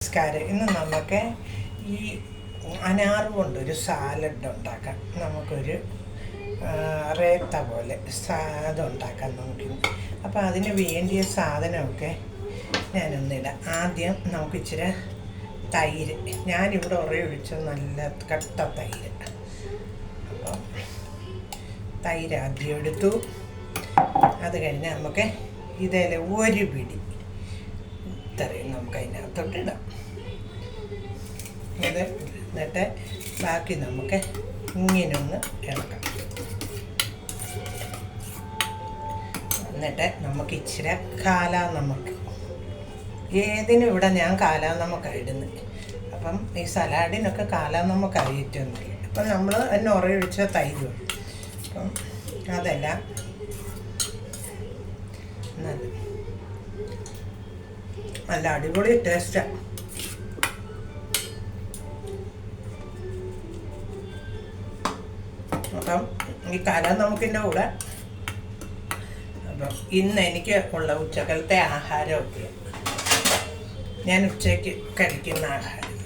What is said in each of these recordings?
നമസ്കാരം. ഇന്ന് നമുക്ക് ഈ അനാർ കൊണ്ടൊരു സാലഡ് ഉണ്ടാക്കാം. നമുക്കൊരു റേത്ത പോലെ അതുണ്ടാക്കാം നമുക്കിന്ന്. അപ്പോൾ അതിന് വേണ്ടിയ സാധനമൊക്കെ ഞാനൊന്നിടാം. ആദ്യം നമുക്ക് ഇച്ചിരി തൈര്, ഞാനിവിടെ ഒഴിച്ച നല്ല കട്ട തൈര്. അപ്പം തൈര് ആദ്യം എടുത്തു. അത് കഴിഞ്ഞ് നമുക്ക് ഇതിൽ ഒരു പിടി ഇത്രയും നമുക്ക് അതിനകത്തോട്ടിടാം. ഇത് എന്നിട്ട് ബാക്കി നമുക്ക് ഇങ്ങനൊന്ന് ഇളക്കാം. എന്നിട്ട് നമുക്ക് ഇച്ചിരി കാലാനമക്ക്, ഏതിനും ഇവിടെ ഞാൻ കാലാനമക്കാണ് ഇടുന്നത്. അപ്പം ഈ സലാഡിനൊക്കെ കാലാനമക്കാണ് ഏറ്റവും നല്ലത്. അപ്പം നമ്മൾ അതിന് ഉറയൊഴിച്ച തൈര്, അപ്പം അതെല്ലാം നല്ല അടിപൊളി ടേസ്റ്റാണ്. അപ്പം ഈ കാലാനമക്കിൻ്റെ കൂടെ അപ്പം ഇന്ന് എനിക്ക് ഉള്ള ഉച്ചക്കലത്തെ ആഹാരമൊക്കെ, ഞാൻ ഉച്ചയ്ക്ക് കഴിക്കുന്ന ആഹാരം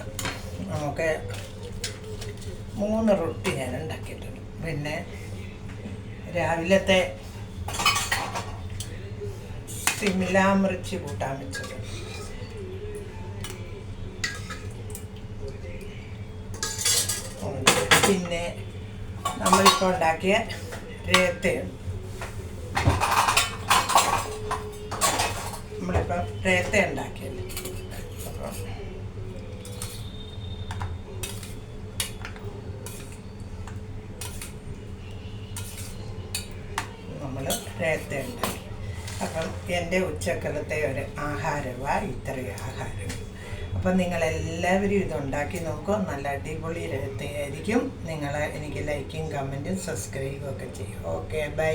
നമുക്ക് 3 റൊട്ടി ഞാൻ ഉണ്ടാക്കിയിട്ടുണ്ട്. പിന്നെ രാവിലത്തെ സിമിലാമിർച്ചി കൂട്ടാൻ വെച്ചത്, പിന്നെ നമ്മളിപ്പോൾ ഉണ്ടാക്കിയ രേത്തയും, നമ്മളിപ്പം രേത്ത ഉണ്ടാക്കിയല്ലേ. അപ്പം നമ്മൾ രേത്ത ഉണ്ടാക്കി. അപ്പം എൻ്റെ ഉച്ചക്കലത്തെ ഒരു ആഹാരമാണ് ഇത്രയും ആഹാരം. അപ്പം നിങ്ങളെല്ലാവരും ഇതുണ്ടാക്കി നോക്കുക. നല്ല അടിപൊളി രേത്തയായിരിക്കും. നിങ്ങൾ എനിക്ക് ലൈക്കും കമൻറ്റും സബ്സ്ക്രൈബും ഒക്കെ ചെയ്യും. Okay, by.